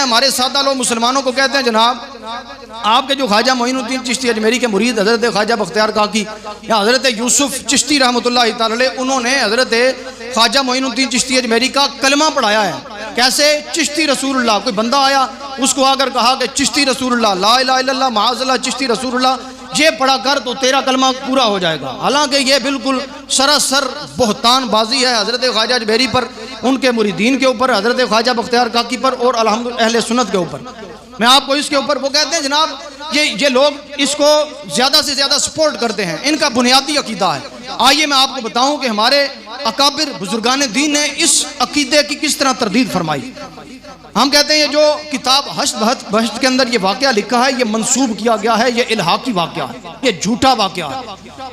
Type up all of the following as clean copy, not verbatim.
हमारे सादा लोग मुसलमानों को कहते हैं जनाब आपके जो ख्वाजा मोइनुद्दीन चिश्ती अजमेरी के मुरीद हज़रत ख्वाजा बख्तियार काकी या हज़रत यूसुफ चिश्ती रहमतुल्लाह तआला अलैह उन्होंने हज़रत ख्वाजा मोइनुद्दीन चिश्ती अजमेरी का कलमा पढ़ाया है। कैसे? चिश्ती रसूलुल्लाह, कोई बंदा आया उसको आकर कहा कि चिश्ती रसूलुल्लाह ला इलाहा इल्लल्लाह माअज़ल्लाह चिश्ती रसूलुल्लाह ये पढ़ा कर तो तेरा कलमा पूरा हो जाएगा। हालांकि ये बिल्कुल सरासर बहतान बाजी है हज़रत ख्वाजा अजमेरी पर, उनके मुरीदीन के ऊपर, हज़रत ख्वाजा बख्तियार काकी पर और अल्हम्दुलिल्लाह अहले सुन्नत के ऊपर। मैं आपको इसके ऊपर वो कहते हैं जनाब ये लोग इसको ज़्यादा से ज़्यादा सपोर्ट करते हैं, इनका बुनियादी अकीदा है। आइए मैं आपको बताऊं कि हमारे अकाबिर बुजुर्गान दीन ने इस अकीदे की किस तरह तरदीद फरमाई। हम कहते हैं ये जो किताब हश्त बहश्त के अंदर ये वाक़या लिखा है ये मंसूब किया गया है, ये इल्हाकी वाक़या है, ये झूठा वाक़या है,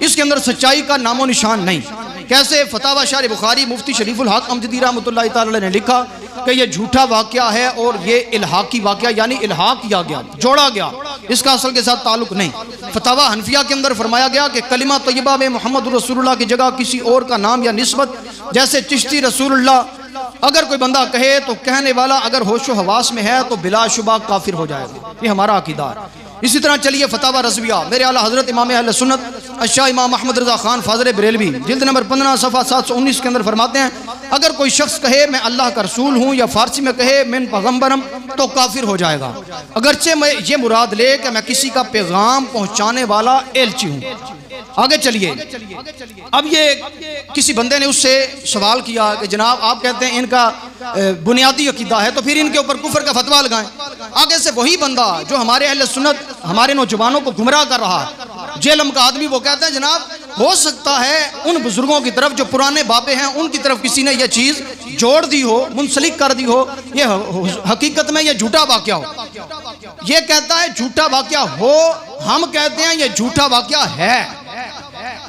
इसके अंदर सच्चाई का नामो निशान नहीं। कैसे? फतावा शार बुखारी मुफ्ती शरीफुल हक अमजदी रहमतुल्लाह तआला ने लिखा कि ये झूठा वाक़या है और ये इल्हाकी वाक़या यानी इल्हाक किया गया, जोड़ा गया, इसका असल के साथ ताल्लुक नहीं। फतावा हनफिया के अंदर फरमाया गया कि कलिमा तय्यबा में मोहम्मद रसूलुल्लाह की जगह किसी और का नाम या निस्बत, जैसे चिश्ती रसूलुल्लाह अगर कोई बंदा कहे तो कहने वाला अगर होशो हवास में है तो बिलाशुबा काफिर हो जाएगा। ये हमारा अकीदा है। इसी तरह चलिए फतावा रज़विया मेरे आला हज़रत इमाम अहले सुन्नत अशाह इमाम अहमद रज़ा खान फाज़िल बरेलवी जिल्द नंबर 15 सफ़ा 719 के अंदर फरमाते हैं अगर कोई शख्स कहे मैं अल्लाह का रसूल हूँ या फारसी में कहे मैं पैगम्बरम तो काफिर हो जाएगा, अगरचे मैं ये मुराद ले कि मैं किसी का पैगाम पहुँचाने वाला एलची हूँ। आगे चलिए, अब ये किसी बंदे ने उससे सवाल किया कि जनाब आप कहते हैं इनका बुनियादी अकीदा है तो फिर इनके ऊपर कुफर का फतवा लगाएं। आगे से वही बंदा जो हमारे अहले सुन्नत हमारे नौजवानों को गुमराह कर रहा है, जेलम का आदमी, वो कहता है जनाब हो सकता है उन बुजुर्गों की तरफ जो पुराने बाबे हैं उनकी तरफ किसी ने यह चीज़ जोड़ दी हो, मुंसलिक कर दी हो, ये हकीकत में ये झूठा वाक़या हो। ये कहता है झूठा वाक़या हो, हम कहते हैं ये झूठा वाक़या है,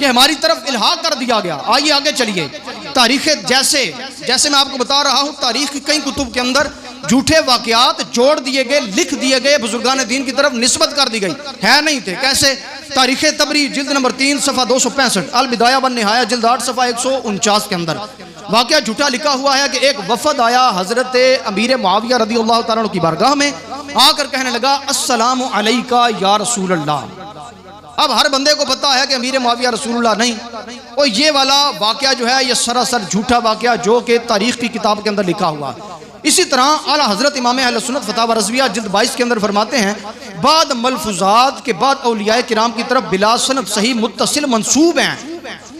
ये हमारी तरफ इल्हाक कर दिया गया। आइए आगे चलिए, तारीख जैसे मैं आपको बता रहा हूँ तारीख की कई कुतुब के अंदर झूठे वाक़यात जोड़ दिए गए, लिख दिए गए, बुजुर्गान दीन की तरफ निस्बत कर दी गई, है नहीं थे। कैसे? तारीख तबरी जिल्द नंबर 3 सफ़ा 265, अल बिदाया वन निहाया जिल्द 8 सफ़ा 149 के अंदर वाक़या झूठा लिखा हुआ है कि एक वफद आया हज़रत अमीर मुआविया रज़ियल्लाहु तआला अन्हु की बारगाह में, आकर कहने लगा अस्सलामु अलैका या रसूल अल्लाह। अब हर बंदे को पता है कि अमीर मुआविया रसूलुल्लाह नहीं, और ये वाला वाक़या जो है ये सरासर झूठा वाक़या जो कि तारीख़ की किताब के अंदर लिखा हुआ। इसी तरह आला हज़रत इमाम अहले सुन्नत फतावा रज़विया जिल्द 22 के अंदर फरमाते हैं बाद मलफूज़ात के बाद औलियाए किराम की तरफ बिला सनद सही मुत्तसिल मंसूब हैं,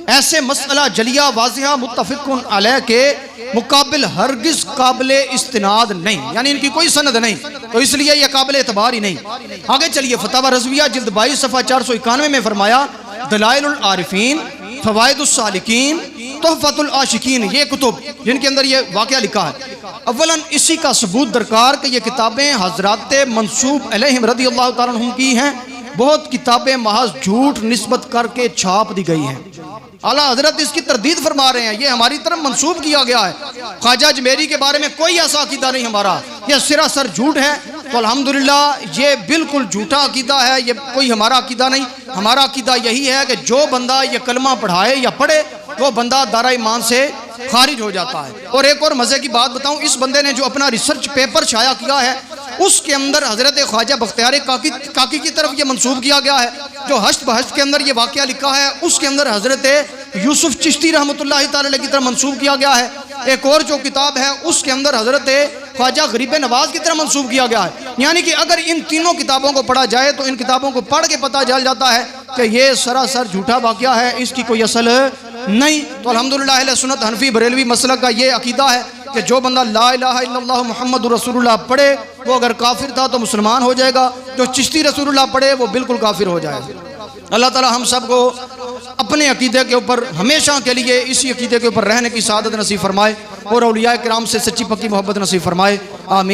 ऐसे मसला जलिया वाज़िहा मुत्तफ़िक़ुन अलैह के मुकाबिल हरगिज़ काबिले इस्तिनाद नहीं, यानी इनकी कोई सनद नहीं, तो इसलिए यह काबिल एतबार ही नहीं। आगे चलिए, फतावा रज़विया जिल्द 22 सफ़ा 491 में फरमाया दलाइलुल आरिफीन, फ़वाइदुस सालिकीन, तोहफ़तुल आशिकीन, ये कुतुब जिनके अंदर ये वाक़या लिखा है। अव्वलन इसी का सबूत दरकार कि ये किताबें हज़रात मंसूब अलैहिम रज़ियल्लाहु तआला अन्हुम की हैं, बहुत किताबें महज झूठ निस्बत करके छाप दी गई हैं। आला हजरत इसकी तरदीद फरमा रहे हैं, ये हमारी तरफ मंसूब किया गया है। ख्वाजा अजमेरी के बारे में कोई ऐसा अकीदा नहीं हमारा, यह सिरासर झूठ है। तो अल्हम्दुलिल्लाह ये बिल्कुल झूठा अकीदा है, ये कोई हमारा अकीदा नहीं। हमारा अकीदा यही है कि जो बंदा ये कलमा पढ़ाए या पढ़े वो बंदा दारा ईमान से खारिज हो जाता है। और एक और मज़े की बात बताऊं, इस बंदे ने जो अपना रिसर्च पेपर शाया किया है उसके अंदर हज़रत ख्वाजा बख्तियार काकी की तरफ ये मंसूब किया गया है। जो हश्त बहश्त के अंदर ये वाक़या लिखा है उसके अंदर हज़रत यूसुफ चिश्ती रहमतुल्लाह तआला अलैह की तरफ मंसूब किया गया है। एक और जो किताब है उसके अंदर हज़रत ख्वाजा गरीब नवाज की तरफ मंसूब किया गया है। यानी कि अगर इन तीनों किताबों को पढ़ा जाए तो इन किताबों को पढ़ के पता चल जाता है कि ये सरासर झूठा वाक़या है, इसकी कोई असल नहीं। तो अल्हम्दुलिल्लाह अहले सुन्नत हनफी बरेलवी मसलक का ये अकीदा है कि जो बंदा ला इलाहा इल्लल्लाह मुहम्मदुर रसूलुल्लाह पढ़े वो अगर काफिर था तो मुसलमान हो जाएगा, जो चिश्ती रसूलुल्लाह पढ़े वो बिल्कुल काफिर हो जाएगा। अल्लाह ताला हम सब को अपने अकीदे के ऊपर हमेशा के लिए इसी अकीदे के ऊपर रहने की सआदत नसीब फरमाए और औलिया किराम से सच्ची पक्की मोहब्बत नसीब फरमाए। आमीन।